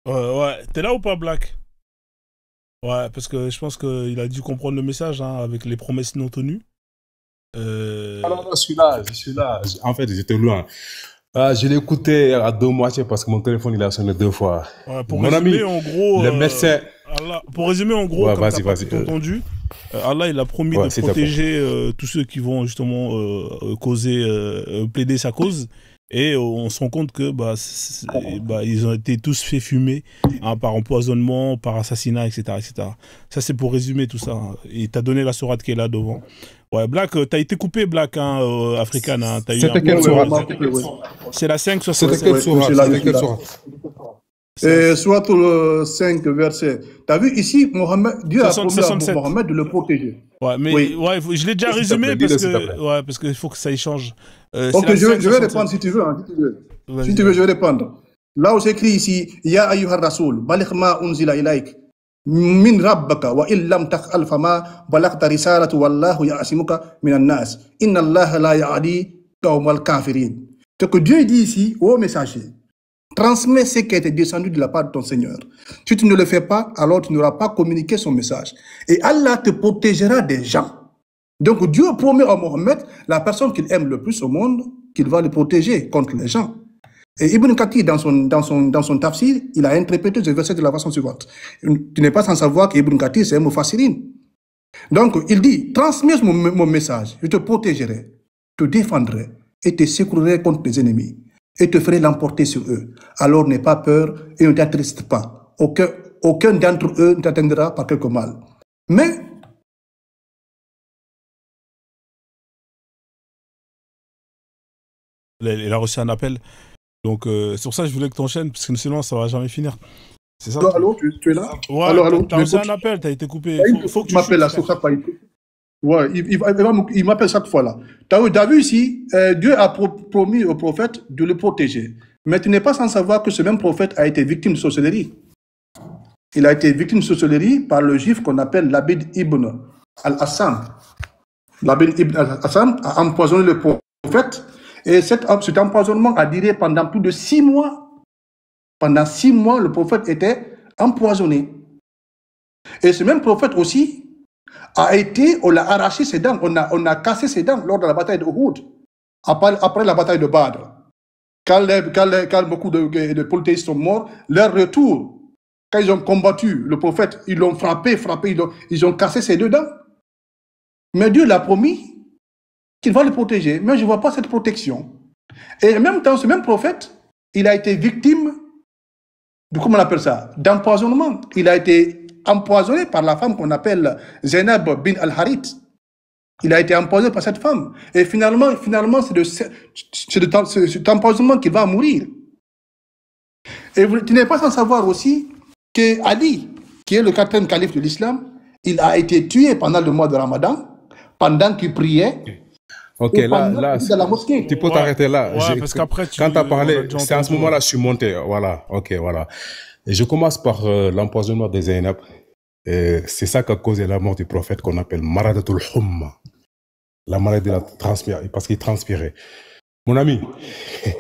Ouais, t'es là ou pas, Black? Ouais, parce que je pense qu'il a dû comprendre le message hein, avec les promesses non tenues. Ah non, Euh, non, je suis là, je suis là. En fait, j'étais loin. Ah, je l'ai écouté à deux moitiés parce que mon téléphone, il a sonné deux fois. ouais, Mon ami, le médecin... pour résumer, en gros, Ouais, comme t'as vas-y, pas vas-y. tout entendu, Allah, il a promis de Ouais, s'il te plaît. protéger tous ceux qui vont justement causer, plaider sa cause. Et on se rend compte que bah, ils ont été tous fait fumer hein, par empoisonnement, par assassinat, etc., etc. Ça, c'est pour résumer tout ça. Hein. Et t'as donné la sourate qui est là devant. Ouais, Black, t'as été coupé, Black, hein, African. Hein, t'as eu un C'était peu quelle de Ouais, on mal. sourate? m'a coupé, ouais. C'est la C'était 5,67. quelle Ouais, je suis sourate? là, je C'était suis quelle là. sourate? C'est la Et soit le 5 verset. Tu as vu ici, Dieu a promis à 67. Mohammed de le protéger. Ouais, mais Oui. ouais, je l'ai déjà S'il te plaît, résumé dis-le parce s'il te plaît. que ouais, parce qu'il faut que ça y change. C'est Ok, la je vais 5,67. répondre si tu veux. Hein, si tu veux. Si Vas-y, tu veux, je vas-y. vais répondre. Là où c'est écrit ici, Ya ayyuhar rasoul, baligh ma unzila ilaik. Min rabbaka wa illam taf'al fama balaghta risalatu wallahu ya'asimuka minan nas. Inna Allah la ya'di qawmal kafirin. Ce que Dieu dit ici au messager, transmets ce qui a été descendu de la part de ton Seigneur. Si tu ne le fais pas, alors tu n'auras pas communiqué son message. Et Allah te protégera des gens. Donc Dieu promet à Mohammed, la personne qu'il aime le plus au monde, qu'il va le protéger contre les gens. Et Ibn Kathir, dans son tafsir, il a interprété ce verset de la façon suivante. Tu n'es pas sans savoir qu'Ibn Kathir, c'est un mufassirin. Donc, il dit, transmets mon message, je te protégerai, te défendrai et te secourerai contre tes ennemis et te ferai l'emporter sur eux. Alors n'aie pas peur et ne t'attriste pas. Aucun d'entre eux ne t'atteindra par quelque mal. Mais, Il a reçu un appel. Donc c'est pour ça que je voulais que tu enchaînes parce que sinon ça va jamais finir. C'est ça le truc. allô, tu es là? Ouais, Allô, t'as tu reçu m'écoutes? un appel, t'as été Il coupé. y a une Faut personne que qui tu m'appelle shootes, là, frère. sur ça, pas ici. Ouais, il m'appelle chaque fois là. T'as vu ici, Dieu a promis au prophète de le protéger. Mais tu n'es pas sans savoir que ce même prophète a été victime de sorcellerie. Il a été victime de sorcellerie par le juif qu'on appelle Labid ibn al-Assam. Labid ibn al-Assam a empoisonné le prophète. Et cet empoisonnement a duré pendant plus de 6 mois. Pendant 6 mois, le prophète était empoisonné. Et ce même prophète aussi on l'a arraché ses dents, on a cassé ses dents lors de la bataille de Uhud, après la bataille de Badr. Quand beaucoup de polythéistes sont morts, leur retour, quand ils ont combattu le prophète, ils l'ont frappé, ils ont cassé ses deux dents. Mais Dieu l'a promis qu'il va le protéger, mais je ne vois pas cette protection. Et en même temps, ce même prophète, il a été victime de, comment on appelle ça, d'empoisonnement. Il a été empoisonné par la femme qu'on appelle Zainab bin al-Harith. Il a été empoisonné par cette femme. Et finalement c'est de cet empoisonnement qu'il va mourir. Et tu n'es pas sans savoir aussi que Ali, qui est le quatrième calife de l'islam, il a été tué pendant le mois de Ramadan, pendant qu'il priait, Ok, et là, pendant là, qu'il était dans la mosquée. tu peux Ouais, t'arrêter là. ouais, parce qu'après Quand tu as on a parlé, déjà c'est à ce entendu. moment-là Ouais. que je suis monté. Voilà, ok, voilà. Et je commence par l'empoisonnement des Zainab. C'est ça qui a causé la mort du prophète qu'on appelle Maradatul Humma. La maladie de la transpiration, parce qu'il transpirait. Mon ami,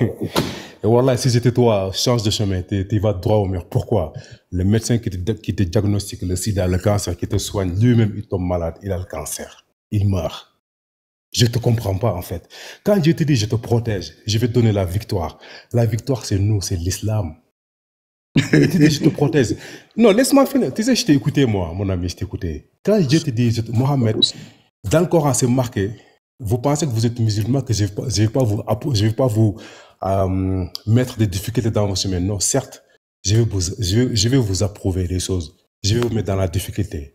et voilà, si j'étais toi, change de chemin, tu vas droit au mur. Pourquoi? Le médecin qui te diagnostique le sida, le cancer, qui te soigne, lui-même, il tombe malade, il a le cancer. Il meurt. Je ne te comprends pas, en fait. Quand Dieu te dit, je te protège, je vais te donner la victoire. La victoire, c'est nous, c'est l'islam. Il te dit, je te protège. Non, laisse-moi finir. Tu sais, je t'ai écouté, moi, mon ami, je t'ai écouté. Quand Dieu te dit, Mohamed, dans le Coran, c'est marqué, vous pensez que vous êtes musulman, que je ne vais pas vous mettre des difficultés dans vos chemins. Non, certes, je vais vous approuver les choses. Je vais vous mettre dans la difficulté.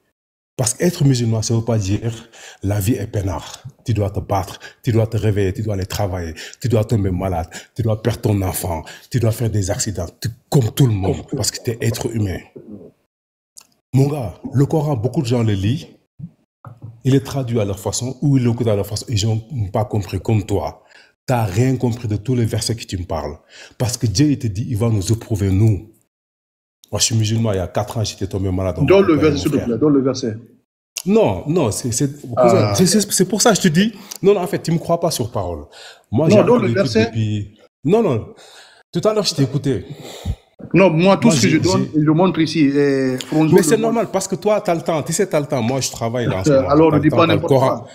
Parce qu'être musulman, ça ne veut pas dire la vie est peinard. Tu dois te battre, tu dois te réveiller, tu dois aller travailler, tu dois tomber malade, tu dois perdre ton enfant, tu dois faire des accidents, comme tout le monde, parce que tu es être humain. Mon gars, le Coran, beaucoup de gens le lisent, il est traduit à leur façon, ou ils l'écoutent à leur façon, ils n'ont pas compris comme toi. Tu n'as rien compris de tous les versets que tu me parles. Parce que Dieu, il te dit, il va nous éprouver, nous. Moi, je suis musulman, il y a 4 ans, j'étais tombé malade. Donne le verset, s'il te plaît, donne le verset. Non, non, c'est pour ça que je te dis, non, non, en fait, tu ne me crois pas sur parole. Moi, j'ai Non, donne le l'écoute verset. depuis... Non, non, tout à l'heure, je t'ai écouté. Non, moi, tout Moi, ce que je donne, je montre ici. Mais c'est normal, parce que toi, tu as le temps. Tu sais, tu as le temps. Moi, je travaille là en ce moment. Alors, ne dis pas t'as le n'importe Coran. quoi.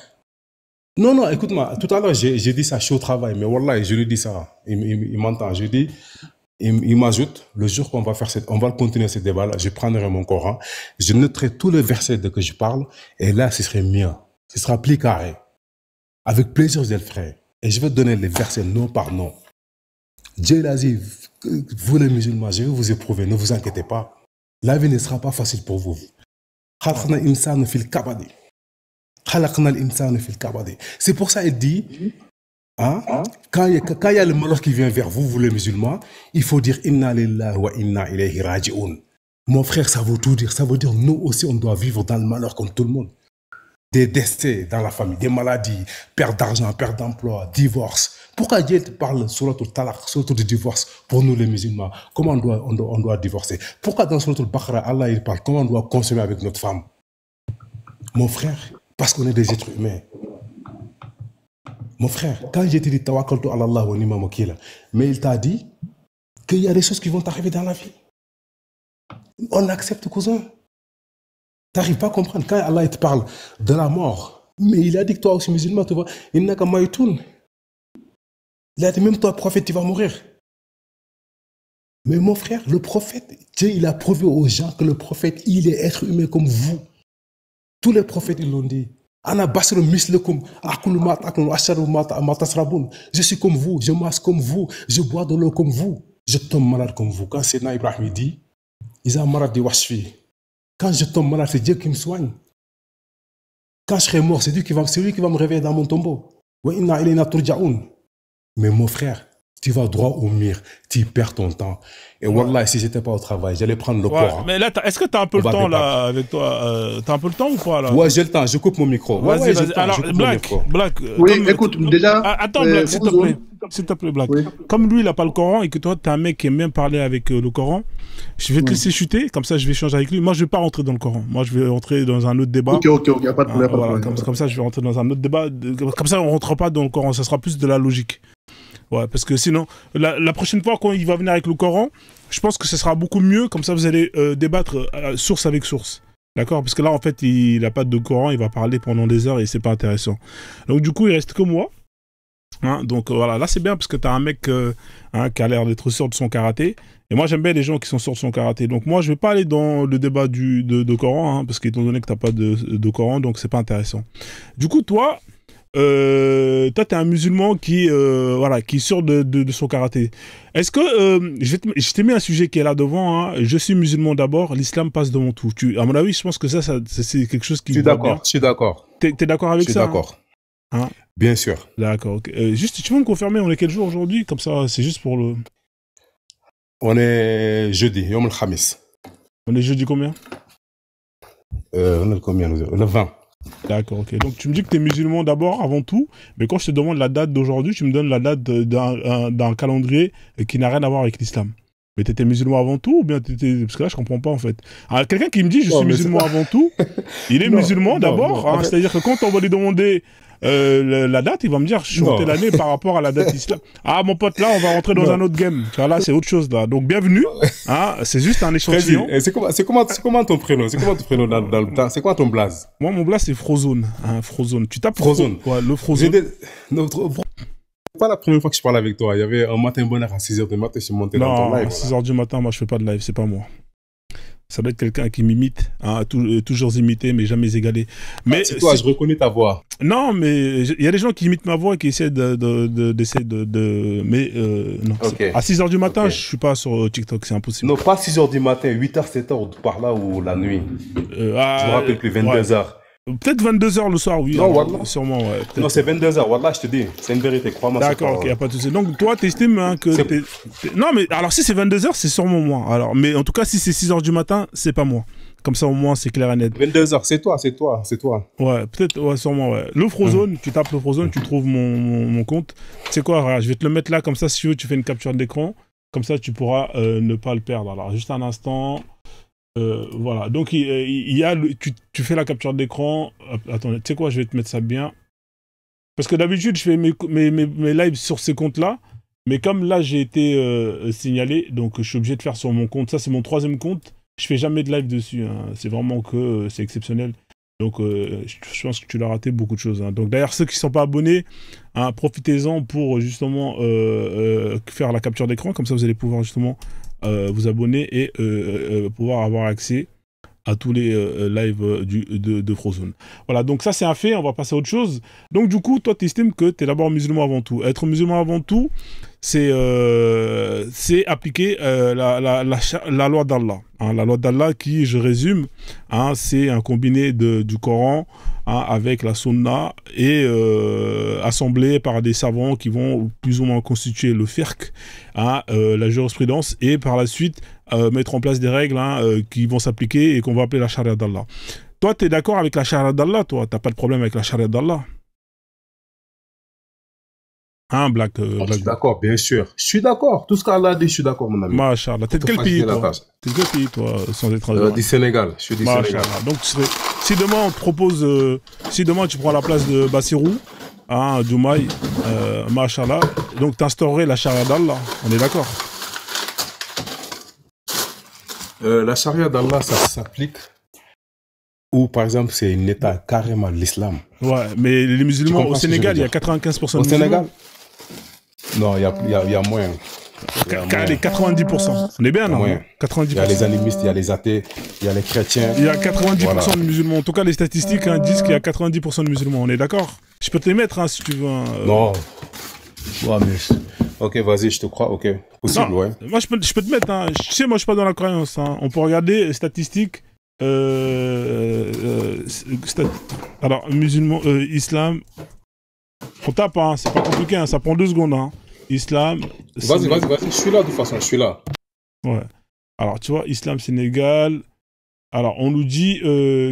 Non, non, écoute-moi. Tout à l'heure, j'ai dit ça, je suis au travail. Mais wallah, je lui dis ça. Il m'entend. Je dis, il m'ajoute, le jour qu'on va faire on va continuer ce débat-là, je prendrai mon Coran, je noterai tous les versets de que je parle, et là, ce serait mieux. Ce sera plus carré. Avec plaisir, je le ferai. Et je vais donner les versets nom par nom. Dieu l'a dit, vous les musulmans, je vais vous éprouver, ne vous inquiétez pas. La vie ne sera pas facile pour vous. C'est pour ça qu'il dit, hein, quand il y a le malheur qui vient vers vous, vous les musulmans, il faut dire Inna lillahi wa inna ilayhi raji'un. Mon frère, ça veut tout dire. Ça veut dire nous aussi, on doit vivre dans le malheur comme tout le monde. Des décès dans la famille, des maladies, perte d'argent, perte d'emploi, divorce. Pourquoi Dieu te parle sur le talaq, sur le divorce pour nous les musulmans? Comment on doit divorcer? Pourquoi dans le Baqara, Allah il parle comment on doit consommer avec notre femme? Mon frère, parce qu'on est des êtres humains. Mon frère, quand j'ai dit Tawakkaltu ala Allah wa ni'mal wakil, mais il t'a dit qu'il y a des choses qui vont t'arriver dans la vie. On accepte, cousin. Tu n'arrives pas à comprendre. Quand Allah te parle de la mort, mais il a dit que toi aussi musulman, tu vois, il n'a qu'à maïtoun. Il a dit même toi, prophète, tu vas mourir. Mais mon frère, le prophète, Dieu, il a prouvé aux gens que le prophète, il est être humain comme vous. Tous les prophètes, ils l'ont dit. Je suis comme vous, je mange comme vous, je bois de l'eau comme vous, je tombe malade comme vous. Quand Sénat Ibrahim dit, ils ont malade de Washfi. Quand je tombe malade, c'est Dieu qui me soigne. Quand je serai mort, c'est lui qui va me réveiller dans mon tombeau. Mais mon frère, tu vas droit au mur, tu perds ton temps. Et wallah, si j'étais pas au travail, j'allais prendre le Coran. Mais là, est-ce que tu as un peu le temps là avec toi? Tu as un peu le temps ou pas là? Ouais, j'ai le temps, je coupe mon micro. Vas-y, vas-y. Alors, Black, oui, écoute, déjà. Attends, Black, s'il te plaît. S'il te plaît, Black. Oui. Comme lui, il n'a pas le Coran et que toi, tu es un mec qui aime bien parler avec le Coran, je vais te laisser chuter, comme ça, je vais échanger avec lui. Moi, je ne vais pas rentrer dans le Coran. Moi, je vais rentrer dans un autre débat. Ok, pas de problème. Voilà, comme ça, je vais rentrer dans un autre débat. Comme ça, on ne rentre pas dans le Coran. Ça sera plus de la logique. Ouais, parce que sinon, la prochaine fois quand il va venir avec le Coran, je pense que ce sera beaucoup mieux. Comme ça, vous allez débattre source avec source. D'accord? Parce que là, en fait, il n'a pas de Coran, il va parler pendant des heures et c'est pas intéressant. Donc, du coup, il reste que moi. Hein, donc, voilà, là, c'est bien parce que tu as un mec qui a l'air d'être sûr de son karaté. Et moi, j'aime bien les gens qui sont sûrs de son karaté. Donc, moi, je vais pas aller dans le débat de Coran, hein, parce qu'étant donné que tu n'as pas de Coran, donc c'est pas intéressant. Du coup, toi, t'es un musulman qui est sûr de son karaté. Est-ce que je t'ai mis un sujet qui est là devant, hein, je suis musulman d'abord, l'islam passe devant tout. À mon avis, je pense que ça c'est quelque chose qui... Je suis d'accord. T'es d'accord avec ça? Je suis d'accord. Hein? Bien sûr. D'accord. Okay. Juste, tu peux me confirmer, on est quel jour aujourd'hui? Comme ça, c'est juste pour le... On est jeudi, Yom al-Khamis. On est jeudi combien? On est le combien? Le 20. D'accord, ok. Donc tu me dis que tu es musulman d'abord, avant tout, mais quand je te demande la date d'aujourd'hui, tu me donnes la date d'un calendrier qui n'a rien à voir avec l'islam. Mais tu étais musulman avant tout ou bien t'étais... Parce que là, je comprends pas en fait. Alors, quelqu'un qui me dit je suis musulman avant tout, il est musulman d'abord, hein, c'est-à-dire que quand on va lui demander la date, il va me dire je suis telle année par rapport à la date islam. Ah mon pote, là on va rentrer dans un autre game. Tu vois, là c'est autre chose là. Donc bienvenue. Hein, c'est juste un échantillon. C'est comment ton prénom? C'est comment ton prénom dans le temps? C'est quoi ton blaze? Moi mon blaze c'est Frozone. Hein, Frozone. Tu tapes Frozone. Ouais, le Frozone. C'est pas la première fois que je parle avec toi. Il y avait un matin bonheur à 6h du matin, je suis monté dans ton live. À 6h du matin, moi je fais pas de live, c'est pas moi. Ça doit être quelqu'un qui m'imite, hein, toujours imité, mais jamais égalé. Mais c'est toi, je reconnais ta voix. Non, mais il y a des gens qui imitent ma voix et qui essaient mais non. Okay. À 6h du matin, je suis pas sur TikTok, c'est impossible. Non, pas 6h du matin, 8h, 7h, par là ou la nuit. Je me rappelle plus, 22h. Ouais. Peut-être 22h le soir, oui. Non, Wallah. Sûrement, ouais. Non, c'est 22h, Wallah, je te dis. C'est une vérité, crois-moi. D'accord, ok, y a pas de souci. Donc, toi, t'estimes hein, que... Non, mais alors, si c'est 22h, c'est sûrement moi. Alors, mais en tout cas, si c'est 6h du matin, c'est pas moi. Comme ça, au moins, c'est clair et net. 22h, c'est toi. Ouais, peut-être, ouais, sûrement, ouais. Le Frozone, tu tapes le Frozone, tu trouves mon compte. C'est quoi, regarde, je vais te le mettre là, comme ça, si tu veux, tu fais une capture d'écran. Comme ça, tu pourras ne pas le perdre. Alors, juste un instant... voilà, donc il y a tu fais la capture d'écran. Attends, tu sais quoi, je vais te mettre ça bien. Parce que d'habitude, je fais mes lives sur ces comptes-là. Mais comme là, j'ai été signalé, donc je suis obligé de faire sur mon compte. Ça, c'est mon 3e compte. Je fais jamais de live dessus. Hein. C'est vraiment que c'est exceptionnel. Donc, je pense que tu l'as raté beaucoup de choses. Hein. Donc, d'ailleurs, ceux qui ne sont pas abonnés, hein, profitez-en pour justement faire la capture d'écran. Comme ça, vous allez pouvoir justement vous abonner et pouvoir avoir accès à tous les lives de Frozone. Voilà, donc ça c'est un fait, on va passer à autre chose. Donc du coup, toi tu estimes que tu es d'abord musulman avant tout. Être musulman avant tout, c'est appliquer la loi d'Allah. Hein, la loi d'Allah qui, je résume, hein, c'est un combiné du Coran, hein, avec la Sunna et assemblé par des savants qui vont plus ou moins constituer le fiqh, hein, la jurisprudence, et par la suite mettre en place des règles, hein, qui vont s'appliquer et qu'on va appeler la charia d'Allah. Toi, tu es d'accord avec la charia d'Allah, toi? Tu n'as pas de problème avec la charia d'Allah? Hein, Black, Je suis d'accord, bien sûr. Je suis d'accord. Tout ce qu'Allah a dit, je suis d'accord, mon ami. Masha'Allah. T'es de quel pays, toi? T'es de quel pays, toi, sans être du Sénégal. Je suis du Sénégal. Donc, si demain on te propose, si demain tu prends la place de Bassirou, hein, Diomaye, Masha'Allah, donc t'instaurerais la charia d'Allah. On est d'accord? La charia d'Allah, ça s'applique où, par exemple, c'est un État carrément l'islam. Ouais, mais les musulmans au Sénégal, il y a 95% de musulmans. Au Sénégal? Non, il y a moins. Les 90%. On est bien, non? 90%. Il y a les animistes, il y a les athées, il y a les chrétiens. Il y a 90% de musulmans. En tout cas, les statistiques, hein, disent qu'il y a 90% de musulmans. On est d'accord? Je peux te les mettre, hein, si tu veux. Non. Ouais, mais... Ok, vas-y, je te crois. Ok, possible, non, ouais. Moi, je peux te mettre. Hein. Tu sais, moi, je suis pas dans la croyance. Hein. On peut regarder les statistiques. Alors, musulmans, islam. On tape, hein. C'est pas compliqué. Hein. Ça prend 2 secondes. Hein. Islam. Vas-y. Je suis là, de toute façon. Je suis là. Ouais. Alors, tu vois, islam, Sénégal. Alors, on nous dit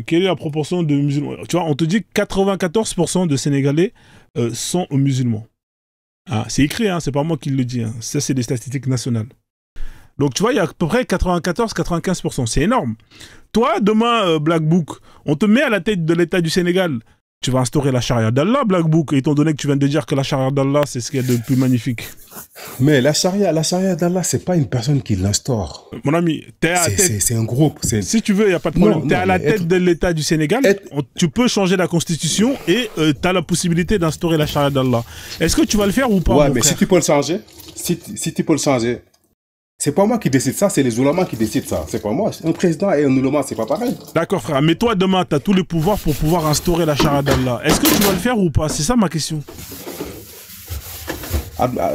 quelle est la proportion de musulmans. Tu vois, on te dit que 94% de Sénégalais sont musulmans. Ah, c'est écrit, hein, c'est pas moi qui le dis. Hein. Ça, c'est des statistiques nationales. Donc, tu vois, il y a à peu près 94-95%. C'est énorme. Toi, demain, Black Book, on te met à la tête de l'État du Sénégal. Tu vas instaurer la charia d'Allah, Black Book, étant donné que tu viens de dire que la charia d'Allah, c'est ce qu'il y a de plus magnifique. Mais la charia d'Allah, c'est pas une personne qui l'instaure. Mon ami, t'es à la tête... C'est un groupe. Si tu veux, il n'y a pas de problème. T'es à la tête de l'État du Sénégal, tu peux changer la constitution et tu as la possibilité d'instaurer la charia d'Allah. Est-ce que tu vas le faire ou pas? Ouais, mais si tu peux le changer, si tu peux le changer, c'est pas moi qui décide ça, c'est les oulémas qui décident ça. C'est pas moi. Un président et un oulema, c'est pas pareil. D'accord, frère. Mais toi, demain, tu as tous les pouvoirs pour pouvoir instaurer la charia d'Allah. Est-ce que tu vas le faire ou pas? C'est ça ma question.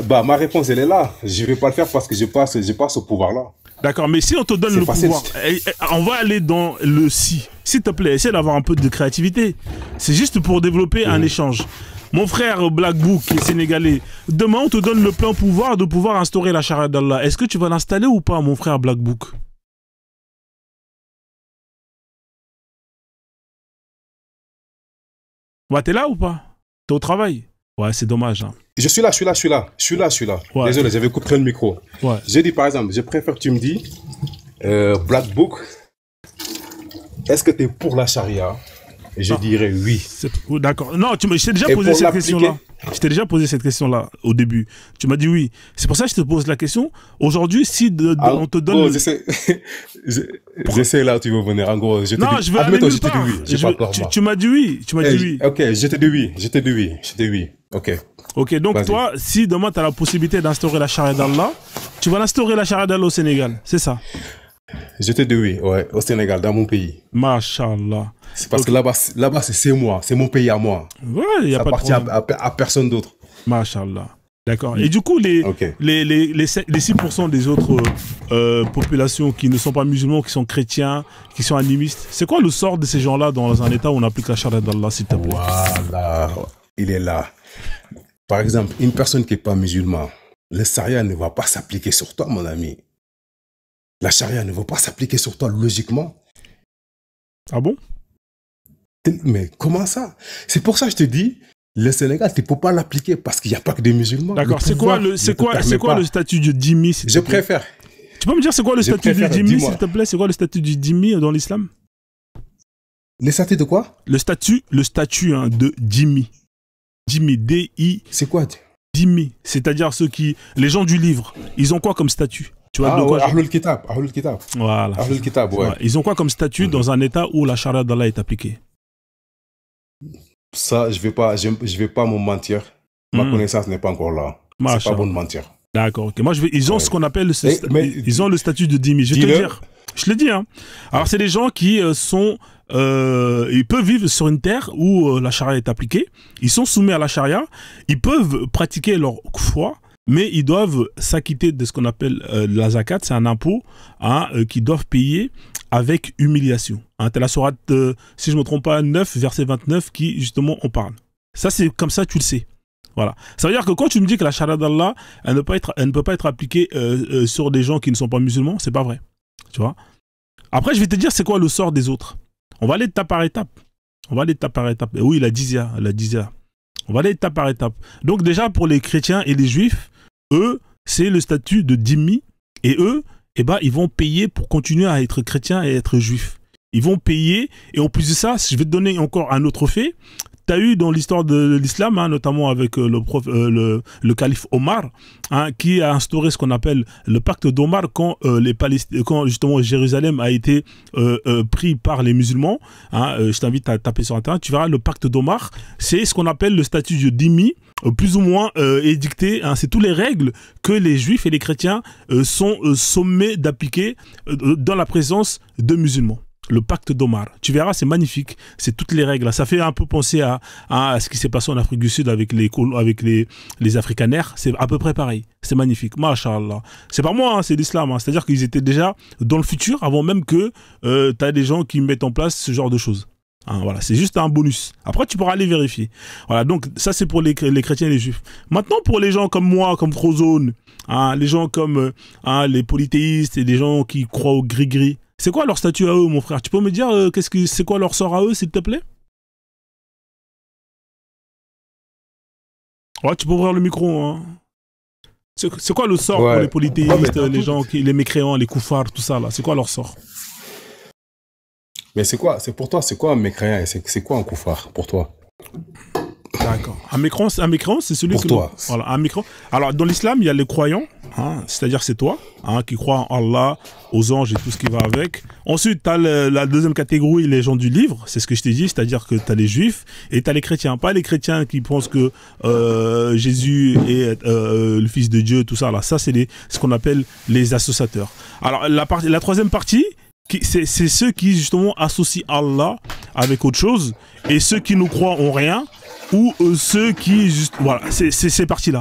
Bah, ma réponse, elle est là. Je vais pas le faire parce que j'ai pas ce pouvoir-là. D'accord, mais si on te donne le pouvoir, on va aller dans le si. S'il te plaît, essaie d'avoir un peu de créativité. C'est juste pour développer un échange. Mon frère Black Book, qui est sénégalais, demain on te donne le plein pouvoir de pouvoir instaurer la charia d'Allah. Est-ce que tu vas l'installer ou pas, mon frère Black Book? Ouais, t'es là ou pas? T'es au travail? Ouais, c'est dommage. Hein. Je suis là. Ouais. Désolé, j'avais coupé le micro. Ouais. J'ai dit par exemple, je préfère que tu me dis, Black Book, est-ce que tu es pour la charia? Et je dirais oui. D'accord. Non, je t'ai déjà posé cette question-là. Je t'ai déjà posé cette question-là au début. Tu m'as dit oui. C'est pour ça que je te pose la question. Aujourd'hui, si on te donne... Gros, j'essaie là où tu veux venir. En gros, je te non, dis... je veux aller nulle part. Tu m'as dit oui. Ok, je t'ai dit oui. Ok, donc toi, si demain tu as la possibilité d'instaurer la charia d'Allah, tu vas l'instaurer la charia d'Allah au Sénégal. C'est ça? Je t'ai dit oui, ouais, au Sénégal, dans mon pays. Masha'Allah. C'est parce que là-bas, c'est moi, c'est mon pays à moi. Ouais, il n'y a pas de problème. Ça appartient à personne d'autre. Masha'Allah. D'accord. Et du coup, les 6% des autres populations qui ne sont pas musulmans, qui sont chrétiens, qui sont animistes, c'est quoi le sort de ces gens-là dans un état où on applique la charia d'Allah, s'il te plaît? Voilà, il est là. Par exemple, une personne qui n'est pas musulmane, le charia ne va pas s'appliquer sur toi, mon ami. La charia ne va pas s'appliquer sur toi logiquement. Ah bon? Mais comment ça? C'est pour ça que je te dis, le Sénégal, tu ne peux pas l'appliquer parce qu'il n'y a pas que des musulmans. D'accord, c'est quoi le statut du dhimmi? Je préfère. Tu peux me dire c'est quoi le statut du dhimmi, s'il te plaît? C'est quoi le statut du dhimmi dans l'islam? Le statut de quoi? Le statut de dhimmi. Dhimmi, D-I... C'est quoi? dhimmi, c'est-à-dire les gens du livre, ils ont quoi comme statut? Tu vois, ouais, Ahlul Kitab, Ahlul Kitab. Voilà. Ahlul Kitab, ouais. Ils ont quoi comme statut dans un état où la charia d'Allah est appliquée? Ça, je vais pas me mentir. Ma connaissance n'est pas encore là. C'est pas bon de mentir. D'accord, ok. Moi, ils ont ce qu'on appelle ils ont le statut de dhimmi. Je vais te le dire. Je le dis, hein. Alors, c'est des gens qui ils peuvent vivre sur une terre où la charia est appliquée. Ils sont soumis à la charia. Ils peuvent pratiquer leur foi, mais ils doivent s'acquitter de ce qu'on appelle la zakat. C'est un impôt qu'ils doivent payer avec humiliation. C'est la sourate, si je ne me trompe pas, 9, verset 29, qui justement en parle. Ça, c'est comme ça, tu le sais. Voilà. Ça veut dire que quand tu me dis que la charia d'Allah, elle ne peut pas être appliquée sur des gens qui ne sont pas musulmans, c'est pas vrai. Tu vois. Après, je vais te dire c'est quoi le sort des autres. On va aller étape par étape. Et oui, la dizya. On va aller étape par étape. Donc déjà, pour les chrétiens et les juifs, eux, c'est le statut de dhimmi. Et eux, ils vont payer pour continuer à être chrétiens et être juifs. Ils vont payer. Et en plus de ça, je vais te donner encore un autre fait. Tu as eu dans l'histoire de l'islam, notamment avec le calife Omar, qui a instauré ce qu'on appelle le pacte d'Omar quand justement Jérusalem a été pris par les musulmans. Je t'invite à taper sur Internet. Tu verras le pacte d'Omar. C'est ce qu'on appelle le statut de dhimmi, plus ou moins édicté. C'est toutes les règles que les juifs et les chrétiens sont sommés d'appliquer dans la présence de musulmans. Le pacte d'Omar. Tu verras, c'est magnifique. C'est toutes les règles. Ça fait un peu penser à ce qui s'est passé en Afrique du Sud avec les Afrikaners. C'est à peu près pareil. C'est magnifique. Masha'Allah. C'est pas moi, c'est l'islam. C'est-à-dire qu'ils étaient déjà dans le futur avant même que tu as des gens qui mettent en place ce genre de choses. Voilà, c'est juste un bonus. Après, tu pourras aller vérifier. Voilà, donc ça, c'est pour les chrétiens et les juifs. Maintenant, pour les gens comme moi, comme Frozone, les gens comme les polythéistes et les gens qui croient au gris-gris, c'est quoi leur statut à eux, mon frère? Tu peux me dire c'est quoi leur sort à eux, s'il te plaît? Ouais, tu peux ouvrir le micro. C'est quoi le sort pour les polythéistes, les gens, les mécréants, les koufars, tout ça là? C'est quoi leur sort? Mais c'est quoi? C'est pour toi, c'est quoi un mécréant et c'est quoi un koufar pour toi? D'accord. Un mécréant, c'est celui pour toi. Voilà, un mécréant. Alors, dans l'islam, il y a les croyants, c'est-à-dire c'est toi, qui crois en Allah, aux anges et tout ce qui va avec. Ensuite, tu as la deuxième catégorie, les gens du livre, c'est ce que je t'ai dit, c'est-à-dire que tu as les juifs et tu as les chrétiens. Pas les chrétiens qui pensent que Jésus est le fils de Dieu, tout ça. Là. Ça, c'est ce qu'on appelle les associateurs. Alors, la troisième partie, c'est ceux qui, justement, associent Allah avec autre chose et ceux qui nous croient en rien ou ceux qui... Voilà, c'est ces parties-là.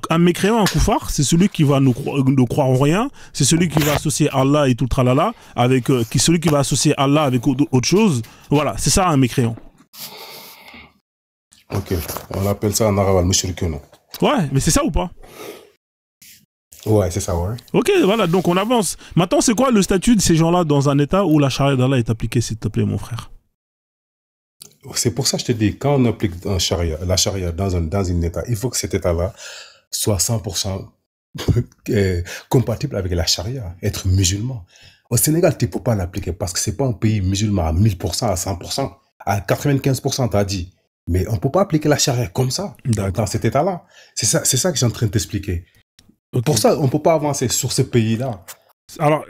Un mécréant, un koufar, c'est celui qui va nous croire en rien, c'est celui qui va associer Allah et tout le tralala, celui qui va associer Allah avec autre chose. Voilà, c'est ça un mécréant. Ok, on appelle ça en arabe al-mushrikun. Ouais, mais c'est ça ou pas? Ouais, c'est ça, ouais. Ok, voilà, donc on avance. Maintenant, c'est quoi le statut de ces gens-là dans un état où la charia d'Allah est appliquée, s'il te plaît, mon frère? C'est pour ça que je te dis, quand on applique la charia dans un état, il faut que cet état-là soit 100% compatible avec la charia, être musulman. Au Sénégal, tu ne peux pas l'appliquer parce que ce n'est pas un pays musulman à 1000%, à 100%, à 95%, tu as dit. Mais on ne peut pas appliquer la charia comme ça, dans cet état-là. C'est ça que je suis en train de t'expliquer. Okay. Pour ça, on ne peut pas avancer sur ce pays-là. Alors,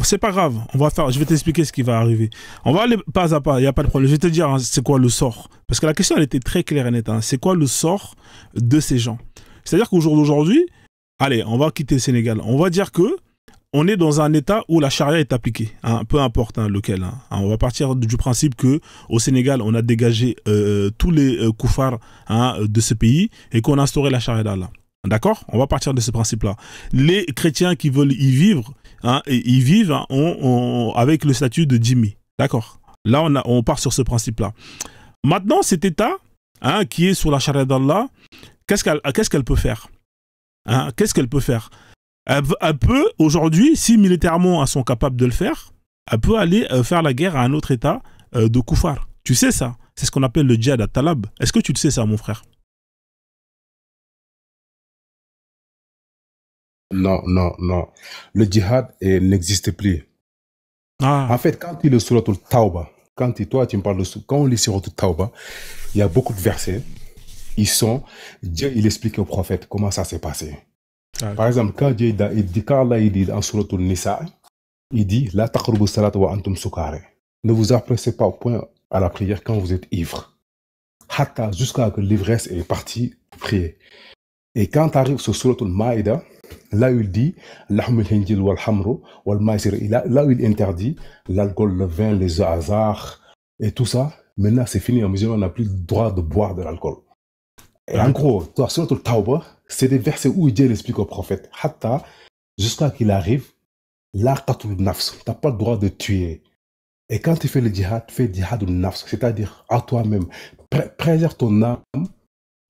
c'est pas grave. Je vais t'expliquer ce qui va arriver. On va aller pas à pas, il n'y a pas de problème. Je vais te dire c'est quoi le sort. Parce que la question, elle était très claire et nette. C'est quoi le sort de ces gens? C'est-à-dire qu'au jour d'aujourd'hui, allez, on va quitter le Sénégal. On va dire que on est dans un état où la charia est appliquée, peu importe lequel. On va partir du principe que au Sénégal, on a dégagé tous les koufars de ce pays et qu'on a instauré la charia d'Allah. D'accord? On va partir de ce principe-là. Les chrétiens qui veulent y vivre, ils vivent avec le statut de dhimmi. D'accord? Là, on part sur ce principe-là. Maintenant, cet État qui est sur la charia d'Allah, qu'est-ce qu'elle peut faire? Qu'est-ce qu'elle peut faire? Elle peut, aujourd'hui, si militairement elles sont capables de le faire, elle peut aller faire la guerre à un autre État de koufar. Tu sais ça? C'est ce qu'on appelle le djihad at-talab. Est-ce que tu le sais ça, mon frère? Non. Le djihad n'existe plus. En fait, quand tu lis le surat al-Tawbah, toi tu me parles de quand on lit surat al-Tawbah, il y a beaucoup de versets Dieu, il explique au prophète comment ça s'est passé. Par exemple, quand Allah il dit en Sourate An-Nisa, il dit La taqrubu salata wa antum sukare. Ne vous approchez pas au point à la prière quand vous êtes ivre. Hatta, jusqu'à que l'ivresse est partie, prier. Et quand tu arrives sur Sourate Al-Maïda, là où il dit Lahmul hinjil wal hamru wal maisir, là où il interdit l'alcool, le vin, les hasards et tout ça, maintenant c'est fini. En musulman, on n'a plus le droit de boire de l'alcool. Et en gros, toi, Sourate Al-Tawbah, c'est des versets où Dieu explique au prophète Hatta, jusqu'à qu'il arrive, la qatul nafs, tu n'as pas le droit de tuer. Et quand tu fais le djihad, tu fais le djihad nafs, c'est-à-dire à toi-même. Préserve ton âme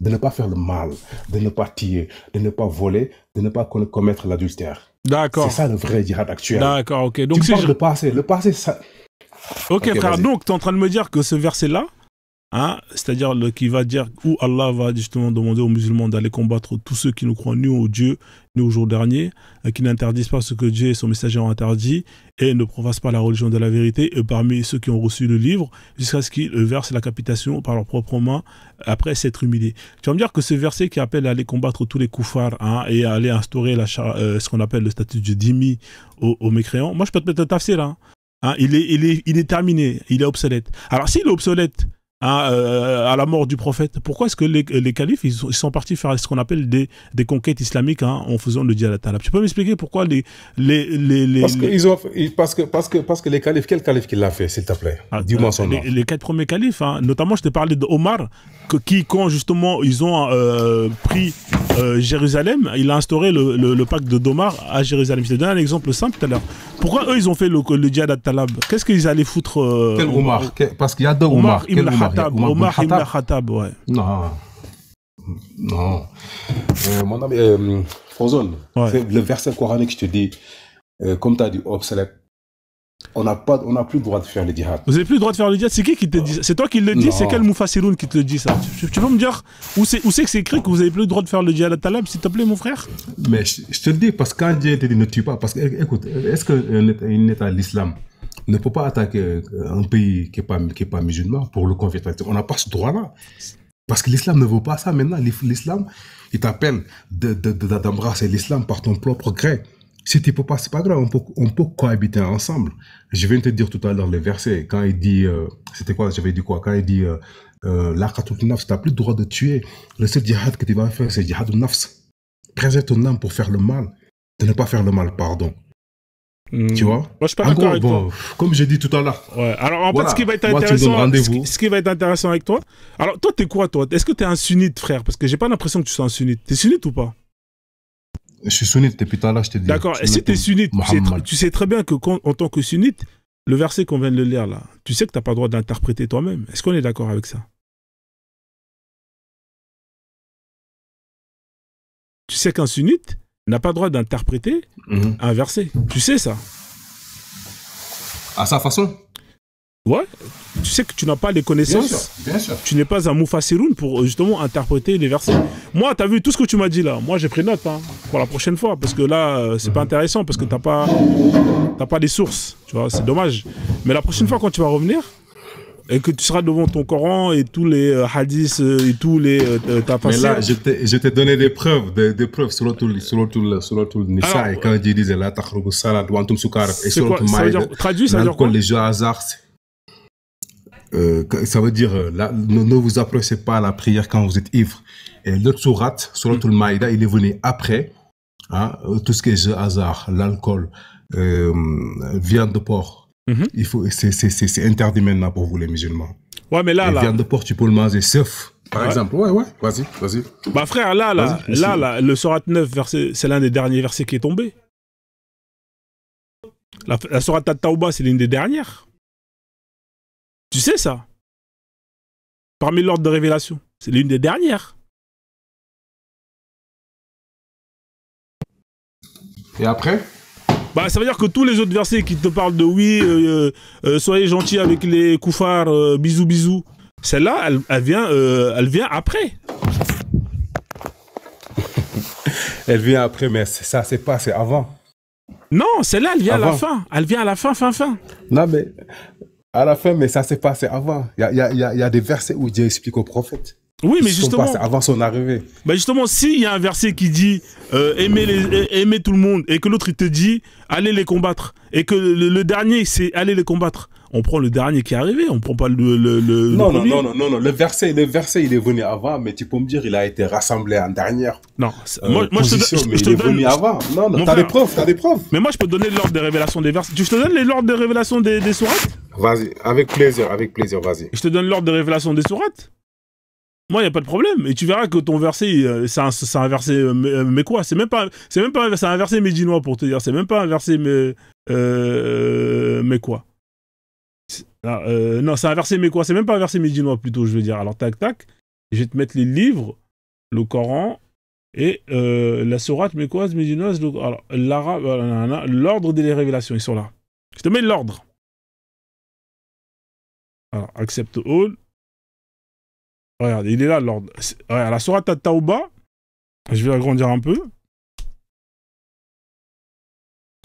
de ne pas faire le mal, de ne pas tuer, de ne pas voler, de ne pas commettre l'adultère. D'accord. C'est ça le vrai djihad actuel. D'accord, ok. Donc, tu parles de passé. Le passé, ça... Ok, frère, donc tu es en train de me dire que ce verset-là, hein, c'est-à-dire qui va dire où Allah va justement demander aux musulmans d'aller combattre tous ceux qui ne croient ni au Dieu, ni au jour dernier, qui n'interdisent pas ce que Dieu et son messager ont interdit, et ne profassent pas la religion de la vérité, et parmi ceux qui ont reçu le livre, jusqu'à ce qu'ils versent la capitation par leurs propres mains, après s'être humiliés. Tu vas me dire que ce verset qui appelle à aller combattre tous les koufars, hein, et à aller instaurer ce qu'on appelle le statut de dhimmi aux mécréants, moi je peux te mettre un tafsir là. Hein, il est terminé, il est obsolète. Alors s'il est obsolète, à la mort du prophète, pourquoi est-ce que les califes ils sont partis faire ce qu'on appelle des conquêtes islamiques, hein, en faisant le djihad talab? Tu peux m'expliquer pourquoi parce que les califes, quel calife qui l'a fait, s'il te plaît? Dis-moi son nom. Les 4 premiers califes, hein, notamment je t'ai parlé d'Omar, quand justement ils ont pris Jérusalem, il a instauré le pacte d'Omar à Jérusalem. Je t'ai donné un exemple simple tout à l'heure. Pourquoi eux ils ont fait le djihad talab? Qu'est-ce qu'ils allaient foutre Quel Omar? Parce qu'il y a deux Omar. Omar ibn Khattab, ouais. Non. Mon ami, Fozon, ouais. C'est le verset coranique, je te dis, comme tu as dit, obsolète. On n'a plus le droit de faire le djihad. Vous n'avez plus le droit de faire le djihad? C'est qui te dit? C'est toi qui le dis? C'est quel Mufassiroun qui te le dit ça? Tu peux me dire où c'est que c'est écrit que vous n'avez plus le droit de faire le djihad talab, s'il te plaît, mon frère? Mais je te le dis, parce que quand Dieu te dit ne tue pas, parce que, écoute, est-ce qu'un État, l'islam, ne peut pas attaquer un pays qui est pas musulman pour le convertir? On n'a pas ce droit-là. Parce que l'islam ne veut pas ça maintenant. L'islam, il t'appelle d'embrasser l'islam par ton propre gré. Si tu ne peux pas, c'est pas grave, on peut cohabiter ensemble. Je viens de te dire tout à l'heure les versets. Quand il dit, c'était quoi, j'avais dit quoi? Quand il dit, la qatul nafs, tu n'as plus le droit de tuer. Le seul djihad que tu vas faire, c'est le djihad nafs. Préserve ton âme pour faire le mal. De ne pas faire le mal, pardon. Tu vois? Moi, je suis pas d'accord avec toi. Comme j'ai dit tout à l'heure. Ouais. Alors, en fait, ce qui va être intéressant, ce qui va être intéressant avec toi. Alors, toi, t'es quoi, toi? Est-ce que t'es un sunnite, frère? Parce que j'ai pas l'impression que tu sois un sunnite. T'es sunnite ou pas? Je suis sunnite depuis tout à l'heure, je te dis. D'accord. Et si t'es sunnite, tu sais très bien que en tant que sunnite, le verset qu'on vient de le lire là, tu sais que t'as pas le droit d'interpréter toi-même. Est-ce qu'on est d'accord avec ça? Tu sais qu'un sunnite n'a pas le droit d'interpréter un verset. Tu sais ça? À sa façon? Ouais. Tu sais que tu n'as pas les connaissances. Bien sûr. Tu n'es pas un Mufassiroun pour justement interpréter les versets. Moi, tu as vu tout ce que tu m'as dit là. Moi, j'ai pris note, hein, pour la prochaine fois. Parce que là, c'est pas intéressant. Parce que t'as pas les sources. Tu vois, c'est dommage. Mais la prochaine fois, quand tu vas revenir, et que tu seras devant ton Coran et tous les hadiths et tous les mais là, je t'ai donné des preuves, sur tout le Nisa. Et quand Dieu disait la takhrubu salat wa antum sukar, et sur tout Maïda, traduit, ça veut dire quoi? Les jeux hasard, ça veut dire ne vous approchez pas à la prière quand vous êtes ivre. Et l'autre sourate, sur tout le Maïda, il est venu après, hein, tout ce qui est jeux hasard, l'alcool, viande de porc. C'est interdit maintenant pour vous les musulmans. Ouais, mais là, viande de porc, tu peux le manger sauf, par exemple. Ouais, vas-y. Bah frère, là, le sourate 9, c'est l'un des derniers versets qui est tombé. La sourate At-Tawbah, c'est l'une des dernières. Tu sais ça? Parmi l'ordre de révélation, c'est l'une des dernières. Et après? Bah, ça veut dire que tous les autres versets qui te parlent de oui, soyez gentils avec les koufars, bisous bisous, celle-là, elle vient après. Elle vient après, mais ça, c'est pas, c'est avant. Non, celle-là, elle vient avant. À la fin. Elle vient à la fin. Non, mais à la fin, mais ça s'est passé avant. Il y a des versets où Dieu explique au prophète. Oui, mais Ils sont justement, passés avant son arrivée. bah justement, s'il y a un verset qui dit aimez tout le monde et que l'autre il te dit allez les combattre et que le dernier c'est allez les combattre, on prend le dernier qui est arrivé, on prend pas Non, le premier. non. Le verset, il est venu avant, mais tu peux me dire, il a été rassemblé en dernière. Non, moi Position, mais je te il est donne. venu avant. Non, Mon t'as des frère. preuves, t'as des preuves. Mais moi je peux te donner l'ordre des révélations des versets. Je te donne l'ordre des révélations des sourates. Vas-y, avec plaisir, vas-y. Je te donne l'ordre des révélations des sourates. Moi, il n'y a pas de problème. Et tu verras que ton verset, c'est un verset mais quoi. C'est même pas c'est un verset médinois pour te dire. C'est même pas un verset mais quoi. Non, c'est un verset mais quoi. C'est même pas un verset médinois plutôt, je veux dire. Alors, tac, tac. Je vais te mettre les livres, le Coran et la sourate mécoise, médinoise. Alors, l'arabe, l'ordre des révélations, ils sont là. Je te mets l'ordre. Alors, accept all. Regarde, il est là l'ordre. Regarde, la sourate At-Tawba, je vais agrandir un peu.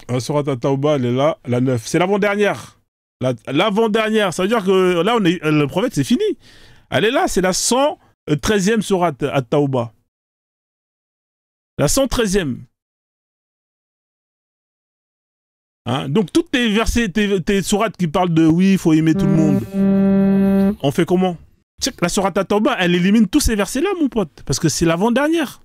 La sourate At-Tawba, elle est là, la 9. C'est l'avant-dernière. L'avant-dernière, ça veut dire que là, le prophète, c'est fini. Elle est là, c'est la 113e sourate At-Tawba. La 113e. Hein? Donc, toutes tes versets, tes sourates qui parlent de oui, il faut aimer tout le monde, on fait comment? Tu sais que la sourate At-Tawba, elle élimine tous ces versets-là, mon pote, parce que c'est l'avant-dernière.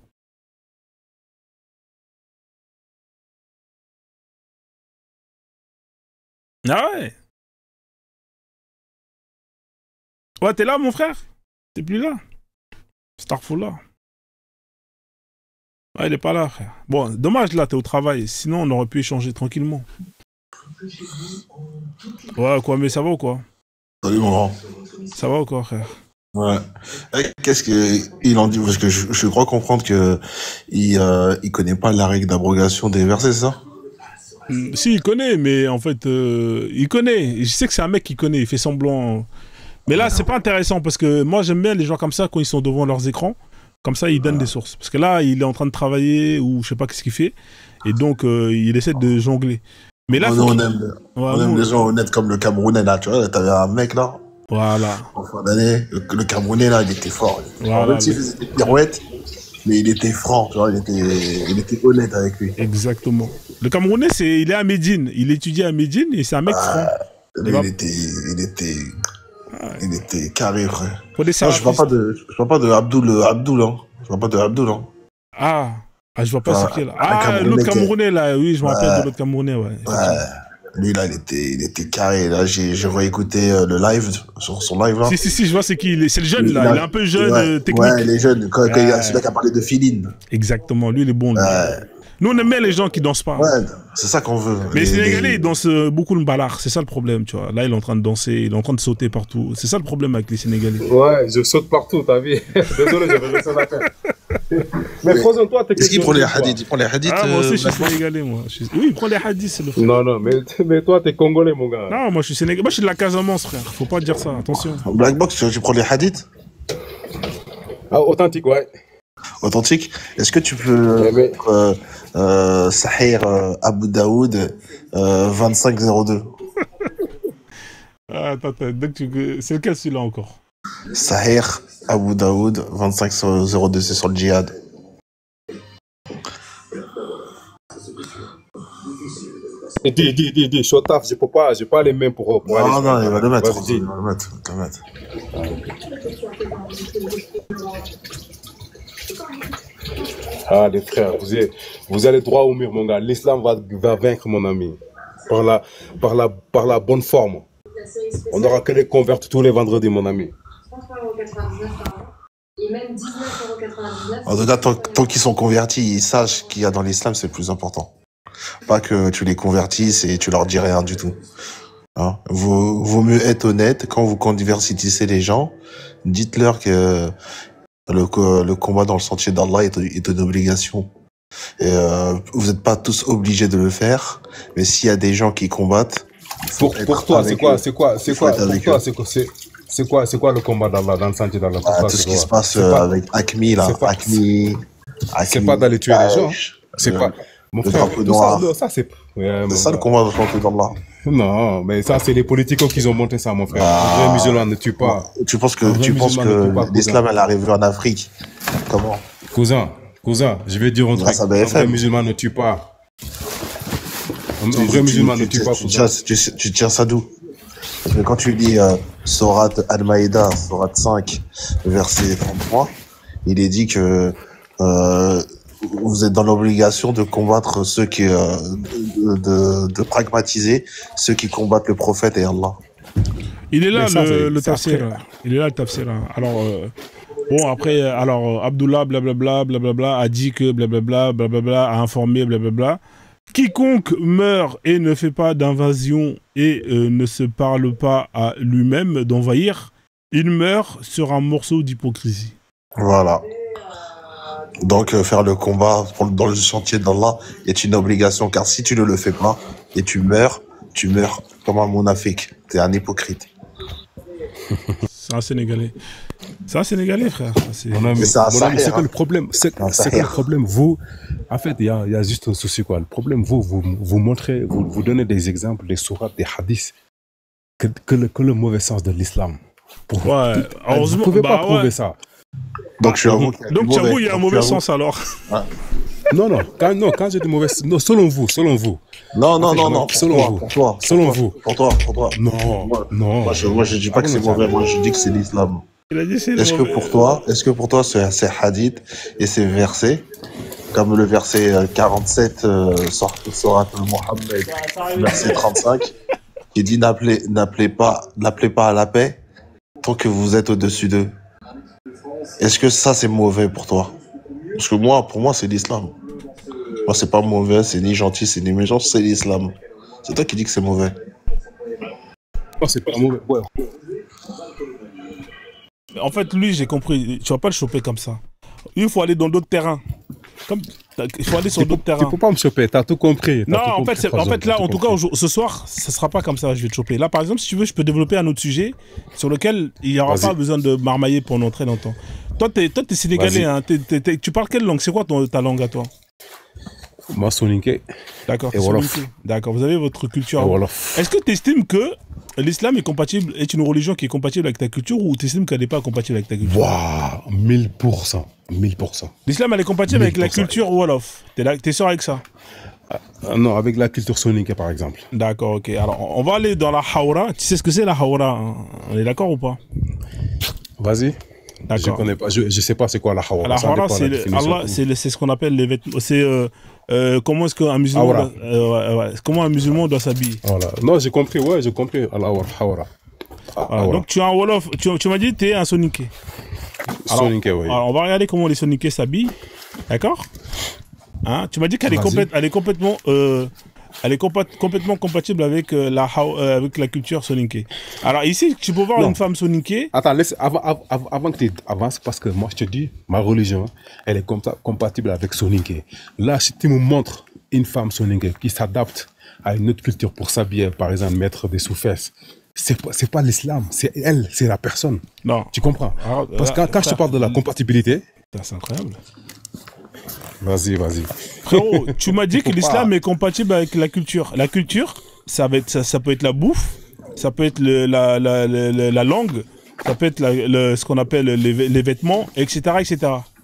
Ah ouais. Ouais, t'es là, mon frère? T'es plus là? Starfullah. Ouais, il est pas là, frère. Bon, dommage, là, t'es au travail. Sinon, on aurait pu échanger tranquillement. Ouais, quoi, mais ça va ou quoi? Salut mon grand. Ça va ou quoi, frère? Ouais. Qu'est-ce qu'il en dit? Parce que je crois comprendre que il connaît pas la règle d'abrogation des versets, c'est ça? Si, il connaît, mais en fait, il connaît. Je sais que c'est un mec qui connaît, il fait semblant. Mais là, c'est pas intéressant parce que moi, j'aime bien les gens comme ça quand ils sont devant leurs écrans. Comme ça, ils donnent des sources. Parce que là, il est en train de travailler ou je sais pas qu'est-ce qu'il fait. Et donc, il essaie de jongler. Mais là, on aime les gens honnêtes comme le Camerounais, là, tu vois. T'avais un mec, là. Voilà. En fin d'année, le Camerounais, là, il était fort. Voilà, Même s'il faisait des pirouettes, mais il était franc, tu vois. Il était honnête avec lui. Exactement. Le Camerounais, il est à Médine. Il étudie à Médine et c'est un mec franc. Lui, il était carré, frère. Non, je parle pas de Abdoul, hein. Je parle pas de Abdoul, hein. Ah, je vois pas ce qu'il est là. Ah, l'autre Camerounais, là, oui, je me rappelle de l'autre Camerounais, ouais. Lui, là, il était carré. Là, j'ai réécouté le live, son live, là. Si, je vois c'est qui. C'est le jeune, là. Il est un peu jeune, technique. Ouais, il est jeune. Quand il y a celui-là qui a parlé de Filine. Exactement, lui, il est bon, lui. Nous, on aime bien les gens qui dansent pas. Ouais, c'est ça qu'on veut. Mais les Sénégalais, ils dansent beaucoup le mbalar. C'est ça le problème, tu vois. Là, il est en train de danser, il est en train de sauter partout. C'est ça le problème avec les Sénégalais. Ouais, je saute partout, t'as vu. Désolé, j'avais laissé la tête. Mais Frozen-toi, t'es Est-ce qu'il prend les hadiths? Il prend les hadiths? Ah, moi aussi, je suis sénégalais, moi. Oui, il prend les hadiths, c'est le frère. Non, mais toi, t'es congolais, mon gars. Non, moi, je suis sénégalais. Moi, je suis de la Casamance, frère. Faut pas dire ça, attention. Black Box, tu prends les hadiths? Ah, authentique, ouais. Authentique. Est-ce que tu peux Sahih Abu Daoud 2502? Ah, attends, c'est lequel celui-là encore? Sahih Abu Daoud 2502, c'est sur le djihad. Dis, Chotaf, j'ai pas les mains pour aller. Non, il va le mettre. Vas-y. Il va le mettre. Ah, les frères, vous allez droit au mur, mon gars. L'islam va vaincre, mon ami. Par la bonne forme. On n'aura que les convertis tous les vendredis, mon ami. Et même 19,99 €. En tout cas, tant qu'ils sont convertis, ils sachent qu'il y a dans l'islam, c'est le plus important. Pas que tu les convertisses et tu leur dis rien du tout. Hein? Vaut mieux être honnête. Quand vous convertissez les gens, dites-leur que le combat dans le sentier d'Allah est une obligation. Et vous n'êtes pas tous obligés de le faire, mais s'il y a des gens qui combattent, pour toi, c'est quoi le combat d'Allah dans le sentier d'Allah? Tout ce qui se passe avec Acme là, c'est pas d'aller tuer les gens. C'est pas. Mon frère, ça c'est ouais, ça le combat dans le sentier d'Allah. Non, mais ça, c'est les politiques qui ont monté ça, mon frère. Un vrai musulman ne tue pas. Tu penses Un vrai que musulman ne tue pas, l'islam, elle est arrivée en Afrique? Comment? cousin, je vais dire un truc. Grâce à Un vrai BFM. musulman ne tue pas. Un vrai musulman ne tue pas, cousin. Tu tiens ça d'où? Parce que quand tu lis Sorat Al-Maïda, Sorat 5, verset 33, il est dit que vous êtes dans l'obligation de combattre ceux qui, de pragmatiser ceux qui combattent le prophète et Allah. Il est là, Mais ça, le c'est tafsir. après. Il est là, le tafsir. Alors, bon, après, alors, Abdullah, blablabla, a dit que blablabla, a informé, blablabla. Quiconque meurt et ne fait pas d'invasion et ne se parle pas à lui-même d'envahir, il meurt sur un morceau d'hypocrisie. Voilà. Donc, faire le combat dans le chantier d'Allah est une obligation, car si tu ne le fais pas et tu meurs comme un monafik. T'es un hypocrite. C'est un Sénégalais. C'est un Sénégalais, frère. Mon ami, c'est un mon ami, Sahel, c'est que hein. le problème, c'est que le problème, vous, en fait, il y a juste un souci, quoi. Le problème, vous montrez, vous donnez des exemples, des sourates, des hadiths, que le mauvais sens de l'islam. Ouais, Vous heureusement. ne pouvez pas bah prouver ouais. ça. Donc, tu avoues Donc, tu avoues, il y a un mauvais sens alors. Non, quand j'ai dit mauvais sens, non, selon vous. Non, Selon vous. Selon vous. Pour toi. Non. Moi, je dis pas que c'est mauvais, moi, je dis que c'est l'islam. Il a dit c'est Est-ce que pour toi, ces hadiths et ces versets, comme le verset 47, Sorat Mohammed, verset 35, qui dit n'appelez pas à la paix tant que vous êtes au-dessus d'eux. Est-ce que ça, c'est mauvais pour toi? Parce que pour moi, c'est l'islam. Moi, c'est pas mauvais, c'est ni gentil, c'est ni méchant, c'est l'islam. C'est toi qui dis que c'est mauvais. Non, c'est pas mauvais. Ouais. En fait, lui, j'ai compris. Tu vas pas le choper comme ça. Il faut aller dans d'autres terrains. Il faut aller sur d'autres Tu terrains. peux pas me choper, t'as tout compris. Non, en fait, là, en tout cas, ce soir, ça sera pas comme ça, je vais te choper. Là, par exemple, si tu veux, je peux développer un autre sujet sur lequel il n'y aura pas besoin de marmailler pendant très longtemps. Toi, t'es sénégalais, hein, tu parles quelle langue? C'est quoi ta langue à toi? Moi, Soninké. D'accord, Et Wolof. Soninké. D'accord, vous avez votre culture. Et Wolof. Est-ce que tu estimes que l'islam est une religion qui est compatible avec ta culture ou tu estimes qu'elle n'est pas compatible avec ta culture? Waouh, 1000%. L'islam, elle est compatible avec la culture Wolof. T'es sûr avec ça? Non, avec la culture Soninké, par exemple. D'accord, ok. Alors, on va aller dans la Haoura. Tu sais ce que c'est la Haoura, hein? On est d'accord ou pas? Vas-y. Je connais pas. Je sais pas c'est quoi la Haoura. La Haoura, c'est ce qu'on appelle les vêtements. C'est comment est-ce qu'un musulman comment un musulman doit s'habiller. Voilà. Non, j'ai compris. Ouais, j'ai compris. La Haoura. Voilà. Donc tu es un Wolof. Tu m'as dit que tu es un Soninké. Soninké, oui. Alors on va regarder comment les Soninké s'habillent. D'accord? Hein? Tu m'as dit qu'elle est complètement compatible avec la culture soninké. Alors ici, tu peux voir une femme soninké. Attends, avant que tu avances, parce que moi je te dis, ma religion, elle est compatible avec soninké. Là, si tu me montres une femme soninké qui s'adapte à une autre culture pour s'habiller, par exemple, mettre des sous-fesses, c'est pas l'islam, c'est elle, c'est la personne. Non. Tu comprends? Alors, parce que quand je te parle de la compatibilité... C'est incroyable. Vas-y. Frérot, tu m'as dit que l'islam est compatible avec la culture. La culture, ça peut être la bouffe, ça peut être la langue, ça peut être ce qu'on appelle les vêtements, etc.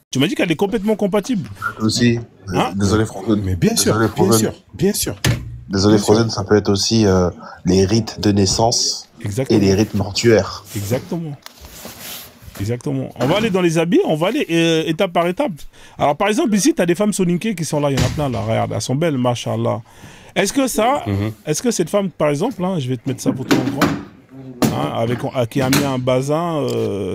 Tu m'as dit qu'elle est complètement compatible. Aussi, désolé Frozen. Mais bien sûr. Désolé Frozen, ça peut être aussi les rites de naissance. Exactement. Et les rites mortuaires. Exactement. On va aller dans les habits, on va aller étape par étape. Alors par exemple ici, tu as des femmes soninké qui sont là, il y en a plein là, regarde, elles sont belles, machallah. Est-ce que cette femme, par exemple, hein, je vais te mettre ça pour toi en grand, hein, qui a mis un bazin,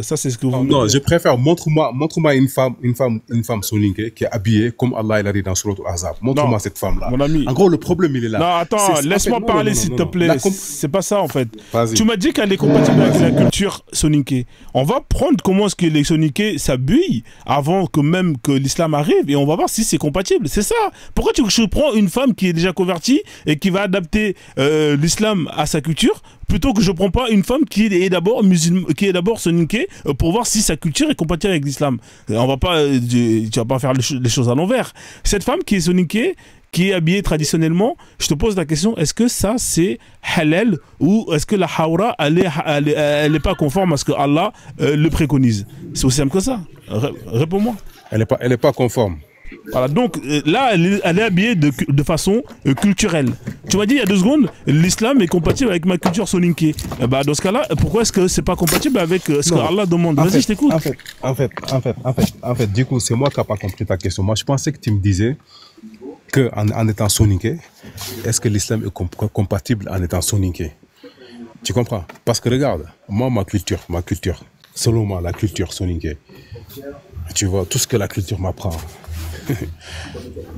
ça c'est ce que vous... Non, je préfère, montre-moi une femme soninké qui est habillée comme Allah il a dit dans Surat Al-Ahzab. Montre-moi cette femme-là. Mon ami. En gros, le problème, il est là. Non, attends, laisse-moi parler s'il te plaît. C'est pas ça en fait. Vas-y. Tu m'as dit qu'elle est compatible avec la culture soninké. On va prendre comment est-ce que les soninké s'habillent avant que l'islam arrive et on va voir si c'est compatible. C'est ça. Pourquoi je prends une femme qui est déjà convertie et qui va adapter l'islam à sa culture plutôt que je prends pas une femme qui est d'abord musulmane, qui est d'abord soninké pour voir si sa culture est compatible avec l'islam. On va pas, tu vas pas faire les choses à l'envers. Cette femme qui est soninké, qui est habillé traditionnellement, je te pose la question, est-ce que ça c'est halal ou est-ce que la hawra elle est pas conforme à ce que Allah le préconise? C'est aussi simple que ça. Réponds-moi. Elle est pas conforme. Voilà, donc là, elle est habillée de façon culturelle. Tu m'as dit il y a 2 secondes, l'islam est compatible avec ma culture soninké. Bah, dans ce cas-là, pourquoi est-ce que c'est pas compatible avec ce que Allah demande? Vas-y, je t'écoute. En fait, du coup, c'est moi qui n'ai pas compris ta question. Moi, je pensais que tu me disais qu'en étant soninké, est-ce que l'islam est compatible en étant soninké? Tu comprends? Parce que regarde, moi, ma culture, selon moi, la culture soninké, tu vois, tout ce que la culture m'apprend,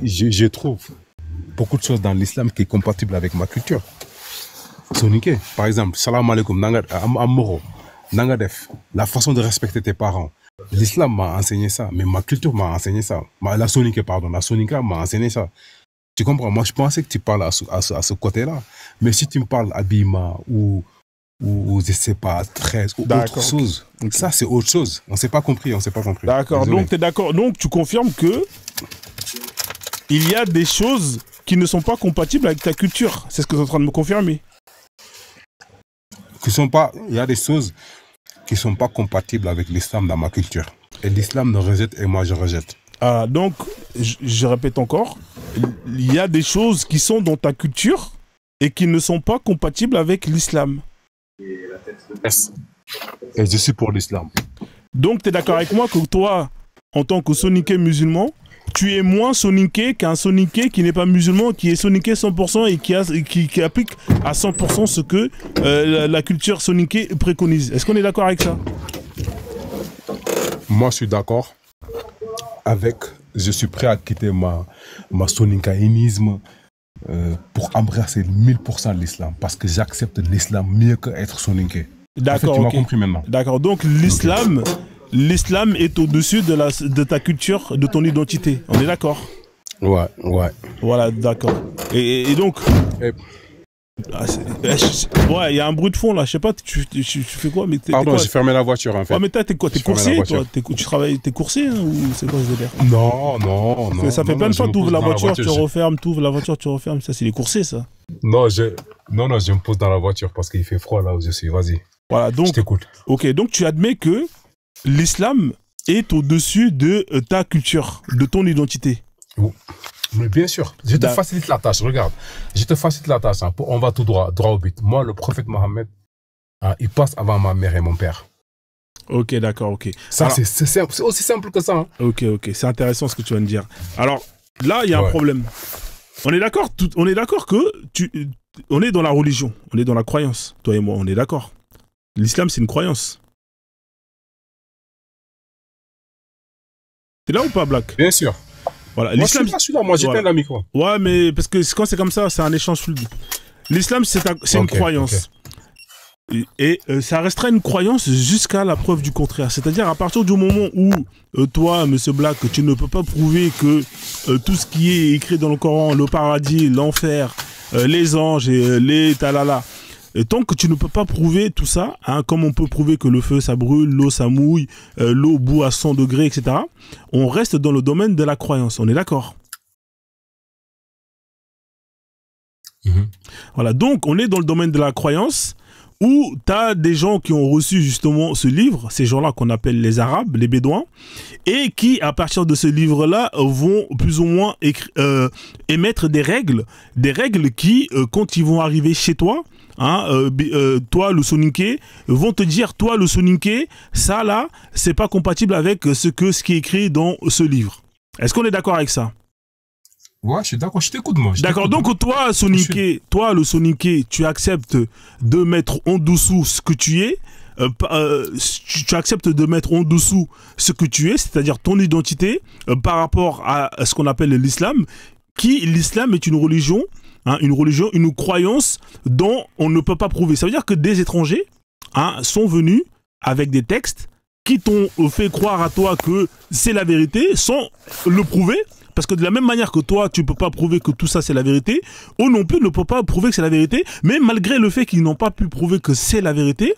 je trouve beaucoup de choses dans l'islam qui est compatible avec ma culture. Soninké, par exemple, salam alaikum, amoro, nangadef, la façon de respecter tes parents. L'islam m'a enseigné ça, mais ma culture m'a enseigné ça. La soninké m'a enseigné ça. Tu comprends? Moi, je pensais que tu parles à ce côté-là. Mais si tu me parles habillement ou je sais pas, 13 ou autre chose, ça c'est autre chose. On s'est pas compris. D'accord, Désolé. donc tu es d'accord. Donc tu confirmes que il y a des choses qui ne sont pas compatibles avec ta culture. C'est ce que tu es en train de me confirmer. Il y a des choses qui sont pas compatibles avec l'islam dans ma culture. Et l'islam me rejette et moi je rejette. Ah, donc, je répète encore, il y a des choses qui sont dans ta culture et qui ne sont pas compatibles avec l'islam. Yes. Et je suis pour l'islam. Donc, tu es d'accord avec moi que toi, en tant que soninké musulman, tu es moins soninké qu'un soninké qui n'est pas musulman, qui est soninké 100% et qui applique à 100% ce que la culture soninké préconise. Est-ce qu'on est d'accord avec ça? Moi, je suis d'accord avec... Je suis prêt à quitter ma soninkaïnisme pour embrasser 1000% l'islam. Parce que j'accepte l'islam mieux qu'être soninké. D'accord, en fait, tu m'as compris maintenant. D'accord, donc l'islam est au-dessus de ta culture, de ton identité. On est d'accord? Ouais. Voilà, d'accord. Et donc... ouais, il y a un bruit de fond là, je sais pas, tu fais quoi? Mais pardon, j'ai fermé la voiture en fait. Ouais, mais t'es quoi? T'es coursier toi? Tu travailles, t'es coursier hein, ou c'est quoi ce délire? Non. Ça fait plein de fois, tu ouvres la voiture, tu refermes, ça c'est les coursiers ça. Non, je me pose dans la voiture parce qu'il fait froid là où je suis, vas-y. Voilà, donc, je t'écoute. Ok, donc tu admets que l'islam est au-dessus de ta culture, de ton identité. Mais bien sûr, je te facilite la tâche, regarde. Je te facilite la tâche, hein. On va tout droit au but. Moi, le prophète Mohammed, il passe avant ma mère et mon père. Ok, d'accord, ok. Ça, c'est aussi simple que ça. Hein. Ok, c'est intéressant ce que tu viens de dire. Alors, là, il y a un problème. On est d'accord que on est dans la religion, on est dans la croyance, toi et moi, on est d'accord. L'islam, c'est une croyance. T'es là ou pas, Black? Bien sûr. Voilà, moi, je suis là, moi, j'éteins la micro. Ouais, mais parce que quand c'est comme ça, c'est un échange fluide. L'islam, c'est une croyance. Et ça restera une croyance jusqu'à la preuve du contraire. C'est-à-dire à partir du moment où toi, Monsieur Black, tu ne peux pas prouver que tout ce qui est écrit dans le Coran, le paradis, l'enfer, les anges et les talala, et tant que tu ne peux pas prouver tout ça, hein, comme on peut prouver que le feu ça brûle, l'eau ça mouille, l'eau bout à 100 degrés, etc., on reste dans le domaine de la croyance. On est d'accord? Voilà, donc on est dans le domaine de la croyance où tu as des gens qui ont reçu justement ce livre, ces gens-là qu'on appelle les Arabes, les Bédouins, et qui, à partir de ce livre-là, vont plus ou moins émettre des règles qui, quand ils vont arriver chez toi, hein, toi le soninké, vont te dire, toi le soninké, ça là, c'est pas compatible avec ce qui est écrit dans ce livre. Est-ce qu'on est d'accord avec ça? Ouais, je suis d'accord, je t'écoute moi. D'accord, donc toi, soninké, toi le soninké, tu acceptes de mettre en dessous ce que tu es, tu acceptes de mettre en dessous ce que tu es, c'est-à-dire ton identité, par rapport à ce qu'on appelle l'islam, l'islam est une religion, une croyance dont on ne peut pas prouver. Ça veut dire que des étrangers sont venus avec des textes qui t'ont fait croire à toi que c'est la vérité sans le prouver. Parce que de la même manière que toi, tu ne peux pas prouver que tout ça c'est la vérité, eux non plus ne peuvent pas prouver que c'est la vérité, mais malgré le fait qu'ils n'ont pas pu prouver que c'est la vérité,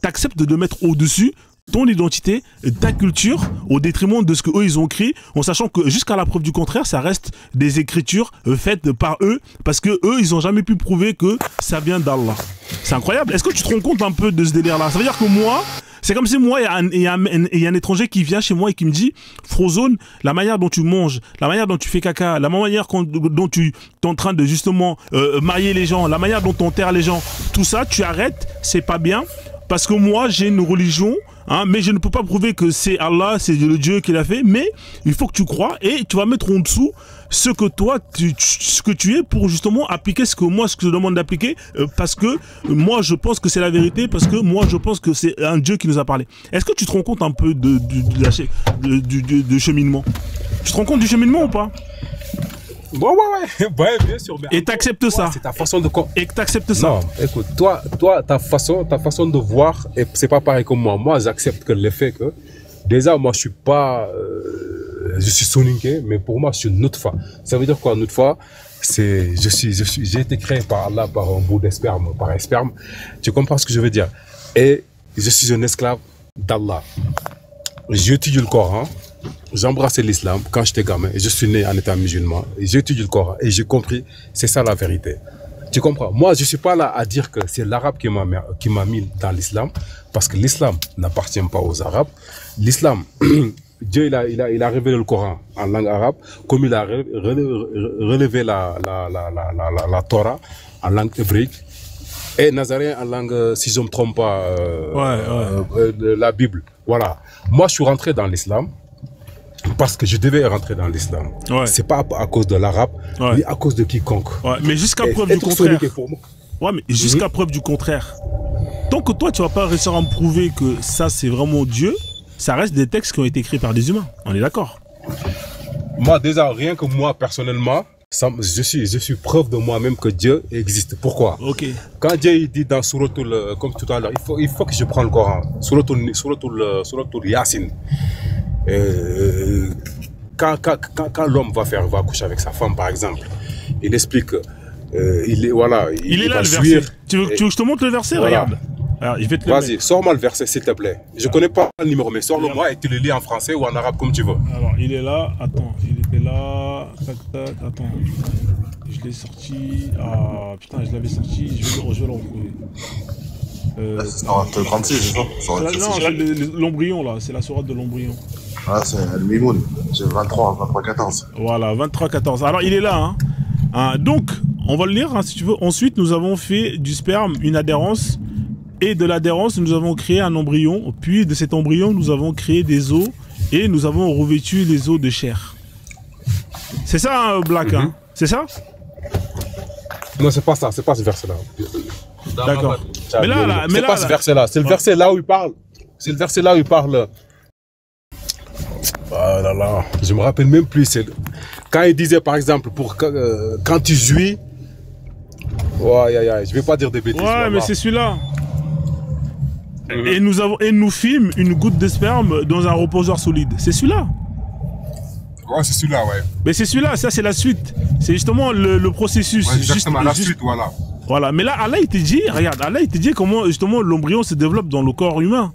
tu acceptes de mettre au-dessus ton identité, ta culture, au détriment de ce qu'eux ils ont écrit, en sachant que jusqu'à la preuve du contraire, ça reste des écritures faites par eux, parce que eux ils ont jamais pu prouver que ça vient d'Allah. C'est incroyable. Est-ce que tu te rends compte un peu de ce délire-là? Ça veut dire que moi, c'est comme si moi, il y a un étranger qui vient chez moi et qui me dit, Frozone, la manière dont tu manges, la manière dont tu fais caca, la manière dont tu es en train de justement marier les gens, la manière dont tu enterres les gens, tout ça, tu arrêtes, c'est pas bien, parce que moi, j'ai une religion, hein, mais je ne peux pas prouver que c'est Allah, c'est le Dieu qui l'a fait, mais il faut que tu crois et tu vas mettre en dessous ce que toi, ce que tu es pour justement appliquer ce que je te demande d'appliquer, parce que moi je pense que c'est la vérité, parce que moi je pense que c'est un Dieu qui nous a parlé. Est-ce que tu te rends compte un peu du cheminement? Tu te rends compte du cheminement ou pas? Ouais, bien sûr. Et t'acceptes ça? C'est ta façon de... Et que t'acceptes ça? Non, écoute, toi, ta façon de voir, c'est pas pareil comme moi. Moi, j'accepte que le fait que, déjà, moi, je suis pas... je suis soninké, mais pour moi, je suis nutfa. Ça veut dire quoi, nutfa? J'ai été créé par Allah, par un bout d'esperme, par un sperme. Tu comprends ce que je veux dire? Et je suis un esclave d'Allah. J'ai étudié le Coran. J'ai embrassé l'islam quand j'étais gamin. Je suis né en étant musulman. J'ai étudié le Coran et j'ai compris, c'est ça la vérité. Tu comprends? Moi, je suis pas là à dire que c'est l'arabe qui m'a mis dans l'islam, parce que l'islam n'appartient pas aux arabes. L'islam, Dieu, il a révélé le Coran en langue arabe, comme il a relevé la Torah en langue hébraïque, et Nazaréen en langue, si je ne me trompe pas, la Bible. Voilà. Moi, je suis rentré dans l'islam parce que je devais rentrer dans l'islam. Ouais. C'est pas à cause de l'arabe, mais à cause de quiconque. Ouais. Mais jusqu'à preuve du contraire. Ouais, mais jusqu'à preuve du contraire. Tant que toi, tu vas pas réussir à me prouver que ça, c'est vraiment Dieu, ça reste des textes qui ont été écrits par des humains. On est d'accord? Moi, déjà, rien que moi, personnellement, je suis preuve de moi-même que Dieu existe. Pourquoi? Quand Dieu il dit dans Suratul, comme tout à l'heure, il faut que je prenne le Coran. Suratul Yasin. Quand l'homme va coucher avec sa femme, par exemple, il explique, il est là le verset. Tu veux que je te montre le verset? Voilà. Regarde. Vas-y, sors-moi le verset, s'il te plaît. Je connais pas le numéro, mais sors-le-moi et tu le lis en français ou en arabe, comme tu veux. Alors, il est là. Attends, il était là. Attends. Je l'ai sorti. Ah, putain, je l'avais sorti. Je vais le retrouver. C'est le 36, c'est ça? Non, c'est l'embryon, là. C'est la sourate de l'embryon. Ah, c'est le Mimoun. C'est 23-14. Voilà, 23-14. Alors, il est là. Donc, on va le lire, si tu veux. Ensuite, nous avons fait du sperme une adhérence. Et de l'adhérence, nous avons créé un embryon. Puis, de cet embryon, nous avons créé des os. Et nous avons revêtu les os de chair. C'est ça, Black, C'est ça? Non, c'est pas ça. C'est pas ce verset-là. D'accord. C'est pas ce verset-là. C'est le verset là où il parle. C'est le verset là où il parle. Ah là là. Je me rappelle même plus. Quand il disait, par exemple, quand tu jouis. Je vais pas dire des bêtises. Ouais, mais c'est celui-là. Et nous filme une goutte de sperme dans un reposoir solide. C'est celui-là. Ouais, c'est celui-là, ouais. Mais c'est celui-là, ça c'est la suite. C'est justement le processus. Ouais, exactement, la suite, voilà. Voilà, mais là, Allah, il te dit, regarde, Allah, il te dit comment justement l'embryon se développe dans le corps humain.